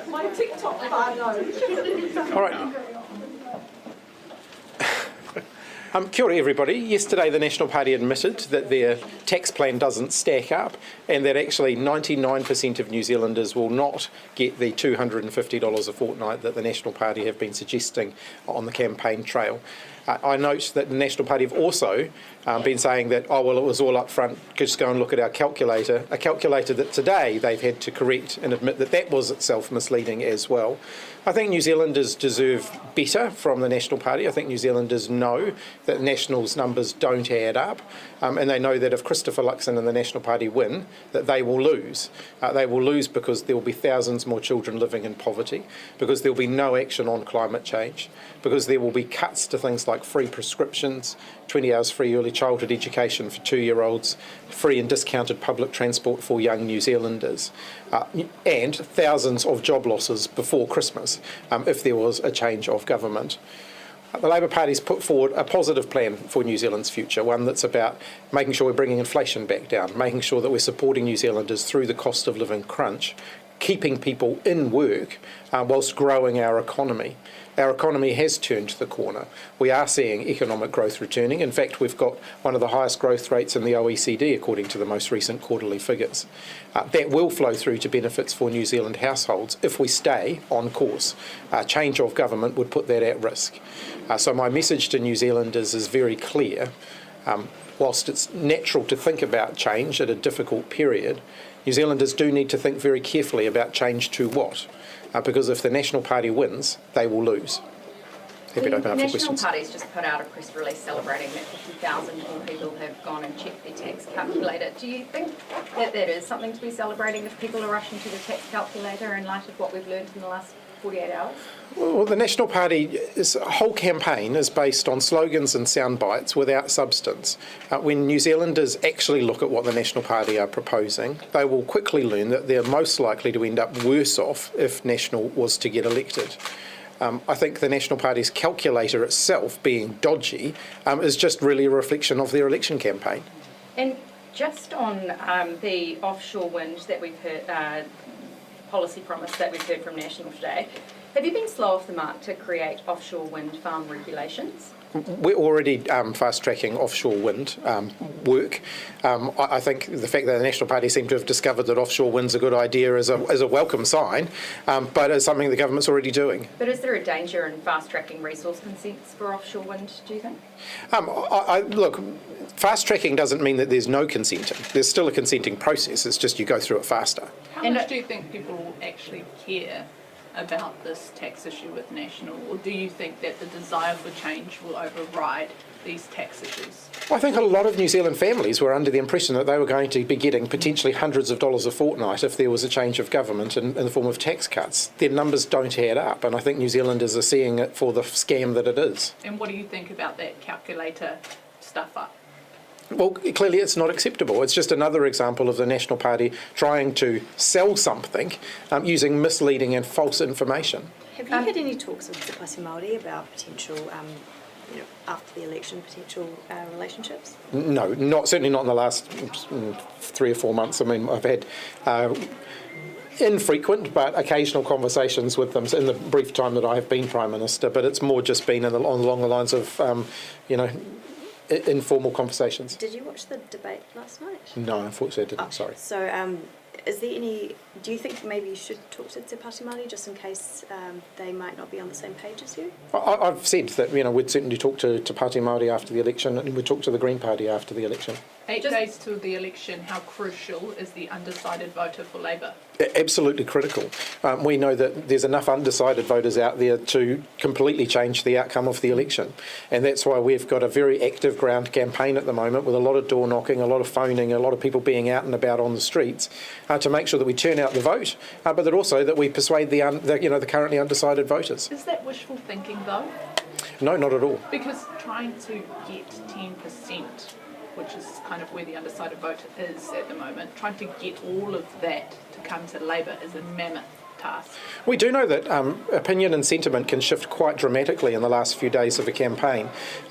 My TikTok photo. All right. Kia ora everybody. Yesterday the National Party admitted that their tax plan doesn't stack up and that actually 99% of New Zealanders will not get the $250 a fortnight that the National Party have been suggesting on the campaign trail. I note that the National Party have also been saying that, oh, well, it was all up front, just go and look at our calculator, a calculator that today they've had to correct and admit that that was itself misleading as well. I think New Zealanders deserve better from the National Party. I think New Zealanders know that National's numbers don't add up, and they know that if Christopher Luxon and the National Party win, that they will lose. They will lose because there will be thousands more children living in poverty, because there will be no action on climate change, because there will be cuts to things like free prescriptions, 20 hours free early childhood education for 2-year-olds, free and discounted public transport for young New Zealanders, and thousands of job losses before Christmas if there was a change of government. The Labour Party's put forward a positive plan for New Zealand's future, one that's about making sure we're bringing inflation back down, making sure that we're supporting New Zealanders through the cost of living crunch, keeping people in work whilst growing our economy. Our economy has turned the corner. We are seeing economic growth returning. In fact, we've got one of the highest growth rates in the OECD, according to the most recent quarterly figures. That will flow through to benefits for New Zealand households if we stay on course. Change of government would put that at risk. So my message to New Zealanders is very clear. Whilst it's natural to think about change at a difficult period, New Zealanders do need to think very carefully about change to what? Because if the National Party wins, they will lose. Happy to open up for questions. The National Party's just put out a press release celebrating that 50,000 more people have gone and checked their tax calculator. Do you think that that is something to be celebrating if people are rushing to the tax calculator in light of what we've learned in the last 48 hours? Well, the National Party's whole campaign is based on slogans and sound bites without substance. When New Zealanders actually look at what the National Party are proposing, they will quickly learn that they're most likely to end up worse off if National was to get elected. I think the National Party's calculator itself being dodgy is just really a reflection of their election campaign. And just on the offshore wind that we've heard, policy promise that we've heard from National today, have you been slow off the mark to create offshore wind farm regulations? We're already fast-tracking offshore wind work. I think the fact that the National Party seem to have discovered that offshore wind's a good idea is a welcome sign, but it's something the government's already doing. But is there a danger in fast-tracking resource consents for offshore wind, do you think? Look, fast-tracking doesn't mean that there's no consenting. There's still a consenting process, it's just you go through it faster. How much do you think people will actually care about this tax issue with National, or do you think that the desire for change will override these tax issues? I think a lot of New Zealand families were under the impression that they were going to be getting potentially hundreds of dollars a fortnight if there was a change of government in the form of tax cuts. Their numbers don't add up, and I think New Zealanders are seeing it for the scam that it is. And what do you think about that calculator stuff up? Well, clearly it's not acceptable. It's just another example of the National Party trying to sell something using misleading and false information. Have you had any talks with Te Pāti Māori about potential, after the election, potential relationships? No, certainly not in the last 3 or 4 months. I mean, I've had infrequent but occasional conversations with them in the brief time that I have been Prime Minister, but it's more just been along the lines of, informal conversations. Did you watch the debate last night? No, unfortunately I didn't, sorry. So is there do you think maybe you should talk to Te Pāti Māori just in case they might not be on the same page as you? I've said that, we'd certainly talk to Te Pāti Māori after the election, and we'd talk to the Green Party after the election. 8 days to the election, how crucial is the undecided voter for Labour? Absolutely critical. We know that there's enough undecided voters out there to completely change the outcome of the election, and that's why we've got a very active ground campaign at the moment with a lot of door knocking, a lot of phoning, a lot of people being out and about on the streets to make sure that we turn out the vote, but that also that we persuade the currently undecided voters. Is that wishful thinking though? No, not at all. Because trying to get 10%, which is kind of where the undecided vote is at the moment, trying to get all of that to come to Labour is a mammoth task? We do know that opinion and sentiment can shift quite dramatically in the last few days of a campaign.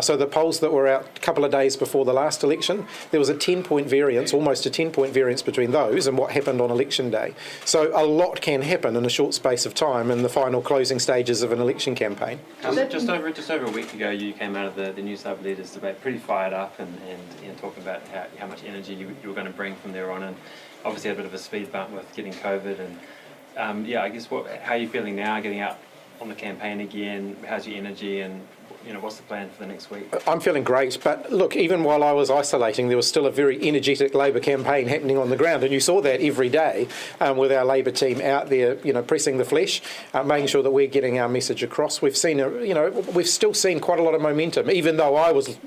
So the polls that were out a couple of days before the last election, there was a 10-point variance, almost a 10-point variance between those and what happened on election day. So a lot can happen in a short space of time in the final closing stages of an election campaign. Just over a week ago, you came out of the New South Leaders debate pretty fired up and talking about how much energy you were going to bring from there on, and obviously had a bit of a speed bump with getting COVID. And I guess how are you feeling now, getting out on the campaign again? How's your energy, and what's the plan for the next week? I'm feeling great, but look, even while I was isolating, there was still a very energetic Labor campaign happening on the ground, and you saw that every day with our Labor team out there, pressing the flesh, making sure that we're getting our message across. We've seen, we've still seen quite a lot of momentum, even though I was,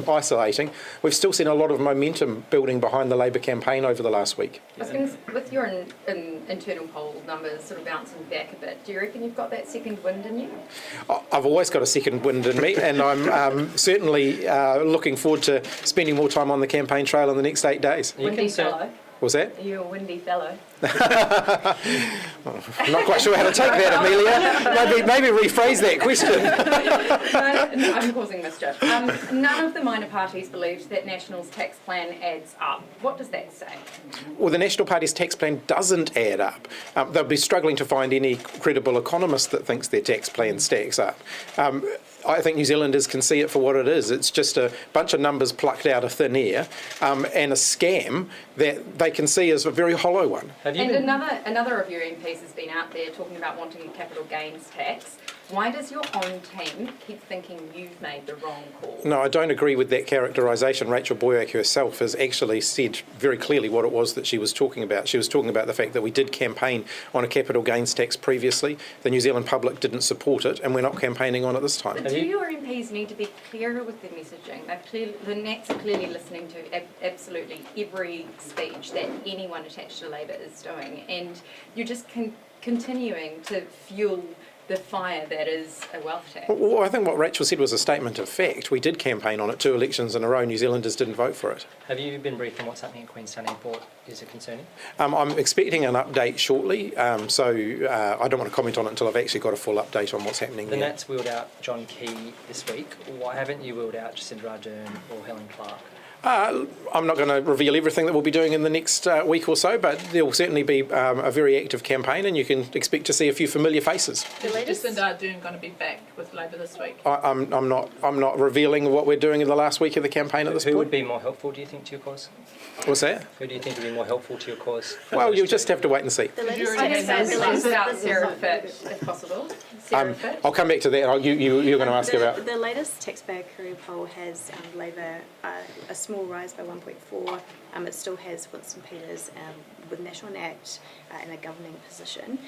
isolating. We've still seen a lot of momentum building behind the Labor campaign over the last week. With your internal poll numbers sort of bouncing back a bit, do you reckon you've got that second wind in you? I've always got a second wind in me, and I'm certainly looking forward to spending more time on the campaign trail in the next 8 days. Windy fellow. Was that? Are you a windy fellow? I'm not quite sure how to take that, Amelia. Maybe rephrase that question. No, I'm causing mischief. None of the minor parties believed that National's tax plan adds up. What does that say? Well, the National Party's tax plan doesn't add up. They'll be struggling to find any credible economist that thinks their tax plan stacks up. I think New Zealanders can see it for what it is. It's just a bunch of numbers plucked out of thin air and a scam that they can see as a very hollow one. Another of your MPs has been out there talking about wanting a capital gains tax. Why does your own team keep thinking you've made the wrong call? No, I don't agree with that characterisation. Rachel Boyack herself has actually said very clearly what it was that she was talking about. She was talking about the fact that we did campaign on a capital gains tax previously. The New Zealand public didn't support it, and we're not campaigning on it this time. But do your MPs need to be clearer with their messaging? The Nats are clearly listening to absolutely every speech that anyone attached to Labor is doing, and you're just continuing to fuel the fire that is a wealth tax. Well, I think what Rachel said was a statement of fact. We did campaign on it 2 elections in a row. New Zealanders didn't vote for it. Have you been briefed on what's happening at Queenstown Airport? Is it concerning? I'm expecting an update shortly, so I don't want to comment on it until I've actually got a full update on what's happening there. The Nats wheeled out John Key this week. Why haven't you wheeled out Jacinda Ardern or Helen Clark? I'm not going to reveal everything that we'll be doing in the next week or so, but there will certainly be a very active campaign, and you can expect to see a few familiar faces. Is Jacinda Ardern going to be back with Labor this week? I'm not revealing what we're doing in the last week of the campaign at this point. Who would be more helpful, do you think, to your cause? What's that? Who do you think would be more helpful to your cause? Well, you'll just have to wait and see. About Sarah Fitt, if possible. Sarah Fitt. I'll come back to that. You're going to ask about. The latest taxpayer career poll has Labor a small rise by 1.4. It still has Winston Peters with National and Act in a governing position.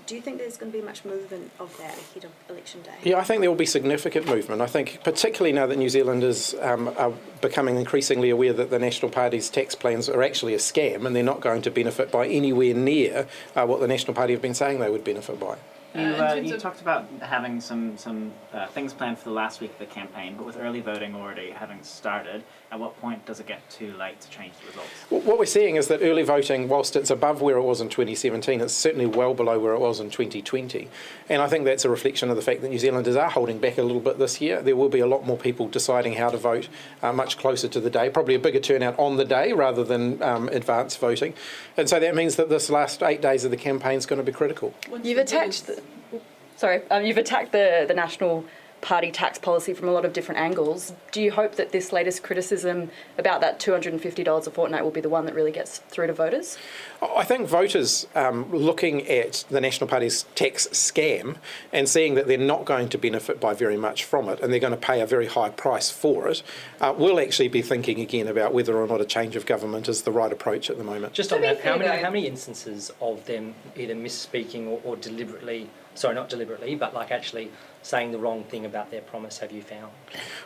Do you think there's going to be much movement of that ahead of election day? Yeah, I think there will be significant movement. I think particularly now that New Zealanders are becoming increasingly aware that the National Party's tax plans are actually a scam and they're not going to benefit by anywhere near what the National Party have been saying they would benefit by. You talked about having some things planned for the last week of the campaign, but with early voting already having started, at what point does it get too late to change the results? Well, what we're seeing is that early voting, whilst it's above where it was in 2017, it's certainly well below where it was in 2020. And I think that's a reflection of the fact that New Zealanders are holding back a little bit this year. There will be a lot more people deciding how to vote much closer to the day, probably a bigger turnout on the day rather than advance voting. And so that means that this last 8 days of the campaign is going to be critical. You've attacked the National Party tax policy from a lot of different angles. Do you hope that this latest criticism about that $250 a fortnight will be the one that really gets through to voters? I think voters looking at the National Party's tax scam and seeing that they're not going to benefit by very much from it and they're going to pay a very high price for it, will actually be thinking again about whether or not a change of government is the right approach at the moment. Just on that, how many instances of them either misspeaking or deliberately, sorry, not deliberately, but like actually saying the wrong thing about their promise have you found?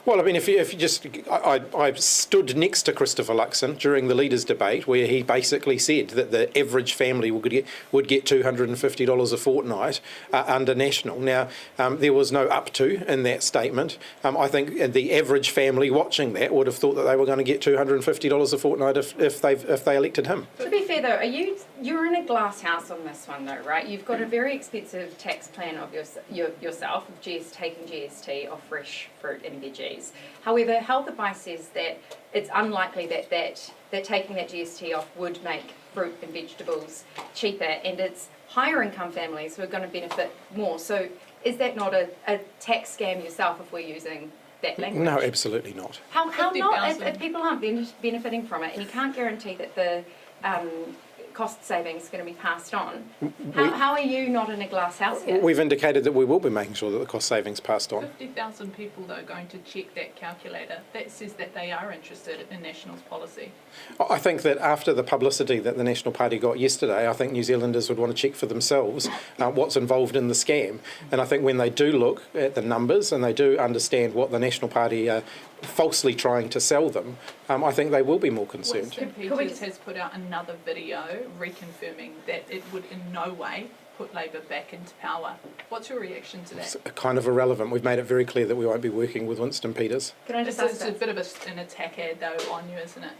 Well, I mean, if you just, I stood next to Christopher Luxon during the leaders' debate where he basically said that the average family would get $250 a fortnight under National. Now, there was no up to in that statement. I think the average family watching that would have thought that they were going to get $250 a fortnight if they elected him. To be fair though, are you You're in a glass house on this one though, right? You've got a very expensive tax plan of yourself, of taking GST off fresh fruit and veggies. However, Health Advice says that it's unlikely that taking that GST off would make fruit and vegetables cheaper, and it's higher income families who are going to benefit more. So is that not a tax scam yourself if we're using that language? No, absolutely not. How not? 50,000. If people aren't benefiting from it, and you can't guarantee that the cost savings is going to be passed on, how are you not in a glass house here? We've indicated that we will be making sure that the cost savings passed on. 50,000 people, though, going to check that calculator. That says that they are interested in National's policy. I think that after the publicity that the National Party got yesterday, I think New Zealanders would want to check for themselves what's involved in the scam. And I think when they do look at the numbers and they do understand what the National Party are falsely trying to sell them, I think they will be more concerned. Winston Peters has put out another video reconfirming that it would in no way put Labour back into power. What's your reaction to that? It's kind of irrelevant. We've made it very clear that we won't be working with Winston Peters. Can I just It's ask a bit of an attack ad, though, on you, isn't it?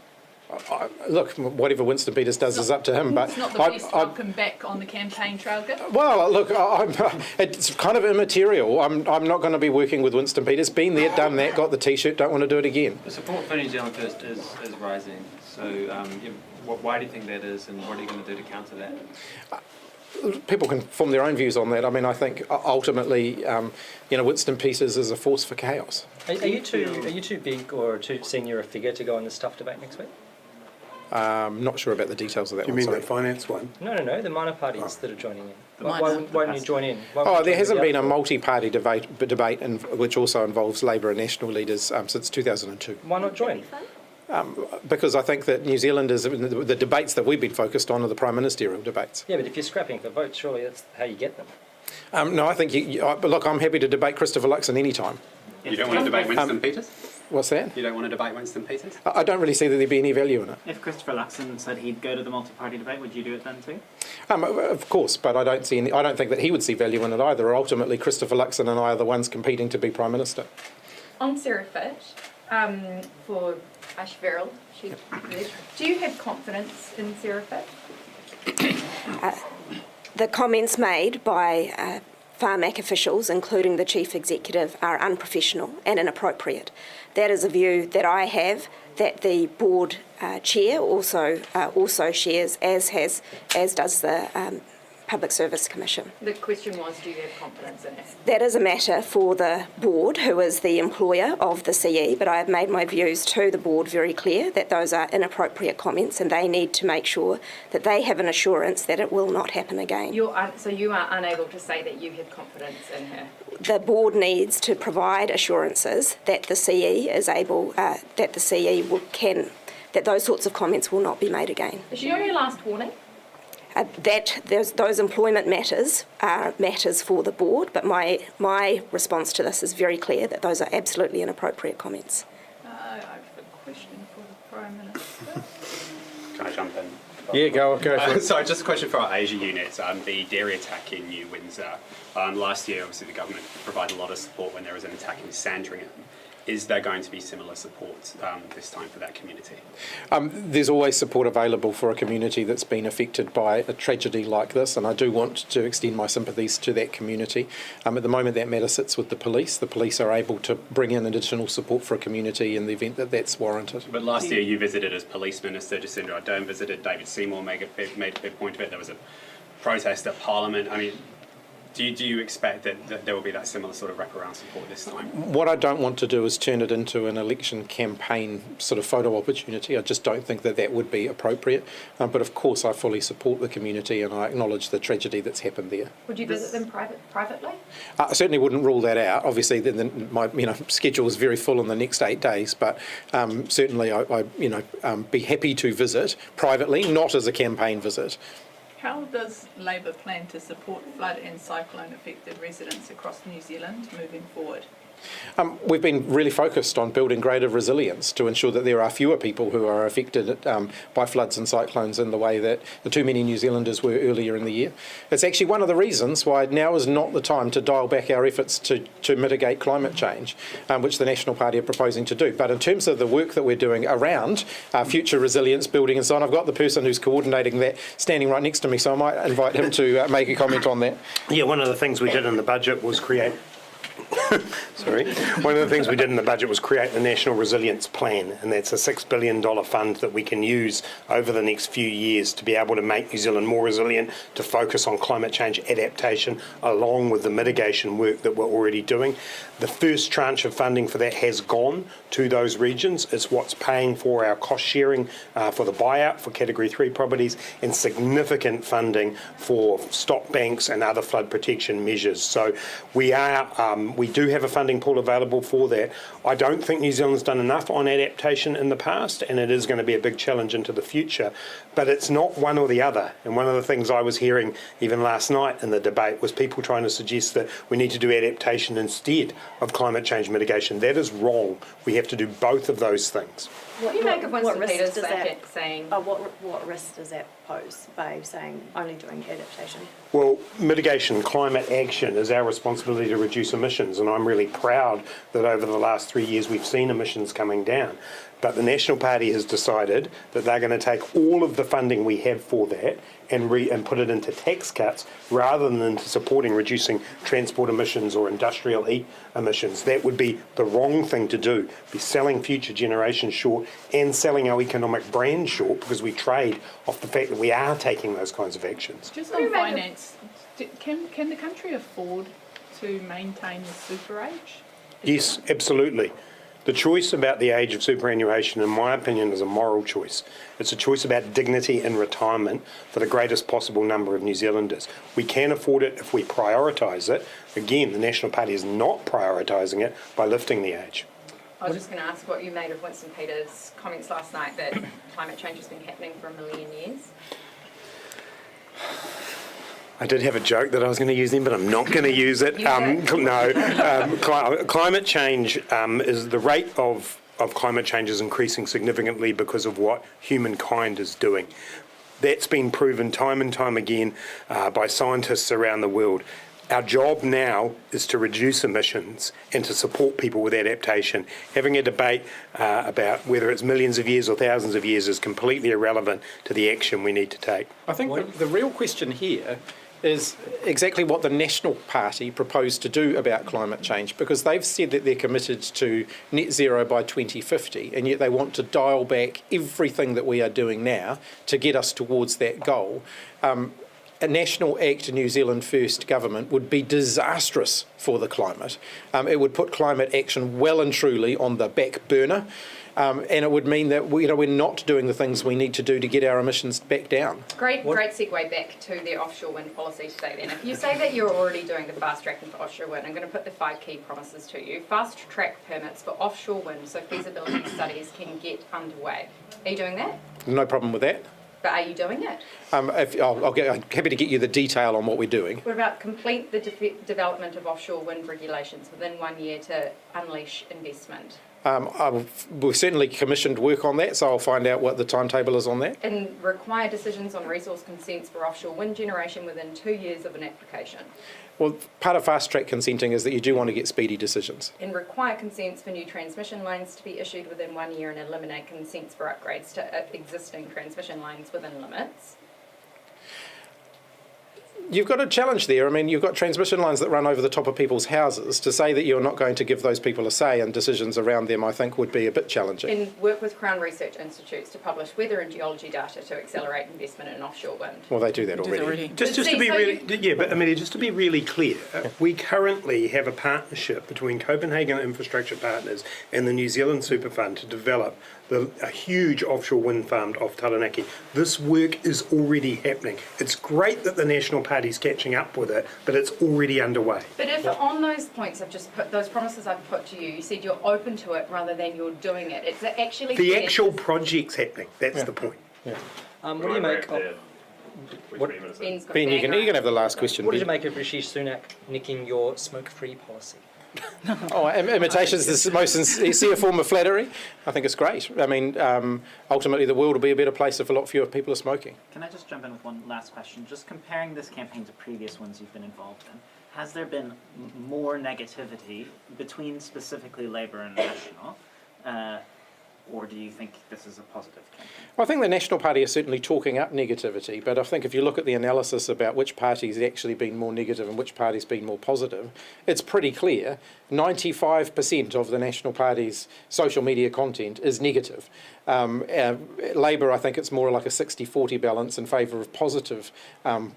Look, whatever Winston Peters does is up to him, but It's not the best welcome back on the campaign trail, Giff. well, look, it's kind of immaterial. I'm not going to be working with Winston Peters. Been there, done that, got the T-shirt, don't want to do it again. The support for New Zealand First is rising. So why do you think that is, and what are you going to do to counter that? People can form their own views on that. I mean, I think ultimately, Winston Peters is a force for chaos. Are you too big or too senior a figure to go on the Stuff debate next week? Not sure about the details of that You one. mean sorry. the finance one? No, the minor parties that are joining in. The Why minor won't you join in? Why won't Oh, you there join hasn't the been a other? multi-party debate which also involves Labour and National leaders since 2002. Why not join? Because I think that New Zealanders, the debates that we've been focused on are the prime ministerial debates. Yeah, but if you're scrapping for votes, surely that's how you get them. No, I think, but look, I'm happy to debate Christopher Luxon any time. You don't want to debate Winston Peters? What's that? You don't want to debate Winston Peters? I don't really see that there'd be any value in it. If Christopher Luxon said he'd go to the multi-party debate, would you do it then too? Of course, but I don't think that he would see value in it either. Ultimately, Christopher Luxon and I are the ones competing to be Prime Minister. On Sarah Fitt, for nzherald, do you have confidence in Sarah Fitt? The comments made by Pharmac officials, including the Chief Executive, are unprofessional and inappropriate. That is a view that I have, that the board chair also shares, as does the Public Service Commission. The question was, do you have confidence in it? That is a matter for the board, who is the employer of the CE, but I have made my views to the board very clear that those are inappropriate comments and they need to make sure that they have an assurance that it will not happen again. So you are unable to say that you have confidence in her? The board needs to provide assurances that the CE is able, that the CE that those sorts of comments will not be made again. Is she on her last warning? Those employment matters are matters for the board, but my response to this is very clear that those are absolutely inappropriate comments. I have a question for the Prime Minister. Can I jump in? Yeah, go for it. So just a question for our Asia unit. The dairy attack in New Windsor. Last year, obviously, the government provided a lot of support when there was an attack in Sandringham. Is there going to be similar support this time for that community? There's always support available for a community that's been affected by a tragedy like this, and I do want to extend my sympathies to that community. At the moment, that matter sits with the police. The police are able to bring in additional support for a community in the event that that's warranted. But last year, you visited as Police Minister. Jacinda Ardern visited. David Seymour made a big point of it. There was a protest at Parliament. I mean, do you expect that there will be that similar sort of wraparound support this time? What I don't want to do is turn it into an election campaign sort of photo opportunity. I just don't think that would be appropriate. But of course, I fully support the community and I acknowledge the tragedy that's happened there. Would you visit them privately? I certainly wouldn't rule that out. Obviously, my schedule is very full in the next 8 days, but certainly I be happy to visit privately, not as a campaign visit. How does Labour plan to support flood and cyclone affected residents across New Zealand moving forward? We've been really focused on building greater resilience to ensure that there are fewer people who are affected by floods and cyclones in the way that the too many New Zealanders were earlier in the year. It's actually one of the reasons why now is not the time to dial back our efforts to mitigate climate change, which the National Party are proposing to do. But in terms of the work that we're doing around future resilience building and so on, I've got the person who's coordinating that standing right next to me, so I might invite him to make a comment on that. Yeah, one of the things we did in the budget was create One of the things we did in the budget was create the National Resilience Plan, and that's a $6 billion fund that we can use over the next few years to be able to make New Zealand more resilient, to focus on climate change adaptation along with the mitigation work that we're already doing. The first tranche of funding for that has gone to those regions. It's what's paying for our cost sharing for the buyout for Category 3 properties, and significant funding for stock banks and other flood protection measures. So we do have a funding pool available for that. I don't think New Zealand's done enough on adaptation in the past, and it is going to be a big challenge into the future. But it's not one or the other. And one of the things I was hearing even last night in the debate was people trying to suggest that we need to do adaptation instead of climate change mitigation. That is wrong. We have to do both of those things. What do you make of Winston Peters saying? What risk does that pose by saying only doing adaptation? Well, mitigation, climate action is our responsibility to reduce emissions, and I'm really proud that over the last 3 years we've seen emissions coming down. But the National Party has decided that they're going to take all of the funding we have for that and put it into tax cuts rather than into supporting reducing transport emissions or industrial heat emissions. That would be the wrong thing to do, be selling future generations short and selling our economic brand short, because we trade off the fact that we are taking those kinds of actions. Just on finance, can the country afford to maintain the super age? Yes, absolutely. The choice about the age of superannuation, in my opinion, is a moral choice. It's a choice about dignity in retirement for the greatest possible number of New Zealanders. We can afford it if we prioritise it. Again, the National Party is not prioritising it by lifting the age. I was just going to ask what you made of Winston Peters' comments last night that climate change has been happening for 1 million years. I did have a joke that I was going to use them, but I'm not going to use it. Climate change is the rate of climate change is increasing significantly because of what humankind is doing. That's been proven time and time again by scientists around the world. Our job now is to reduce emissions and to support people with adaptation. Having a debate about whether it's millions of years or thousands of years is completely irrelevant to the action we need to take. I think the real question here is exactly what the National Party proposed to do about climate change, because they've said that they're committed to net zero by 2050, and yet they want to dial back everything that we are doing now to get us towards that goal. A National Act New Zealand First government would be disastrous for the climate. It would put climate action well and truly on the back burner, and it would mean that we're not doing the things we need to do to get our emissions back down. Great segue back to the offshore wind policy today then. If you say that you're already doing the fast tracking for offshore wind, I'm going to put the 5 key promises to you. Fast track permits for offshore wind so feasibility studies can get underway. Are you doing that? No problem with that. But are you doing it? I'm happy to get you the detail on what we're doing. What about complete the development of offshore wind regulations within 1 year to unleash investment? We've certainly commissioned work on that, so I'll find out what the timetable is on that. And require decisions on resource consents for offshore wind generation within 2 years of an application. Well, part of fast-track consenting is that you do want to get speedy decisions. And require consents for new transmission lines to be issued within 1 year and eliminate consents for upgrades to existing transmission lines within limits. You've got a challenge there. I mean, you've got transmission lines that run over the top of people's houses. To say that you're not going to give those people a say in decisions around them, I think, would be a bit challenging. And work with Crown Research Institutes to publish weather and geology data to accelerate investment in offshore wind. Well, they do that already. Just to be really clear, we currently have a partnership between Copenhagen Infrastructure Partners and the New Zealand Super Fund to develop a huge offshore wind farm off Taranaki. This work is already happening. It's great that the National Party's catching up with it, but it's already underway. But if on those points I've just put, those promises I've put to you, you said you're open to it rather than you're doing it. It's actually... The actual project's happening. That's the point. Yeah. What do you make of... Ben, you can have the last question. What did you make of Rishi Sunak nicking your smoke-free policy? Oh, imitation's the most sincere form of flattery. I think it's great. I mean, ultimately the world will be a better place if a lot fewer people are smoking. Can I just jump in with one last question? Just comparing this campaign to previous ones you've been involved in, has there been more negativity between specifically Labour and National? Or do you think this is a positive campaign? Well, I think the National Party is certainly talking up negativity, but I think if you look at the analysis about which party's actually been more negative and which party's been more positive, it's pretty clear 95% of the National Party's social media content is negative. Labour, I think it's more like a 60-40 balance in favour of positive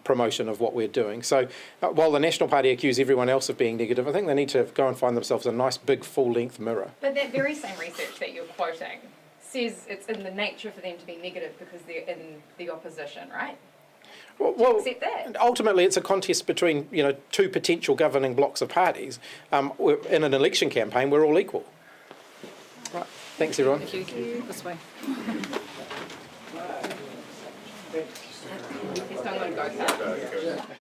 promotion of what we're doing. So while the National Party accuse everyone else of being negative, I think they need to go and find themselves a nice big full-length mirror. But that very same research that you're quoting says it's in the nature for them to be negative because they're in the opposition, right? Well, accept that? Ultimately, it's a contest between two potential governing blocks of parties. In an election campaign, we're all equal. Right. Thanks, everyone. Thank you. This way. He's not going to go.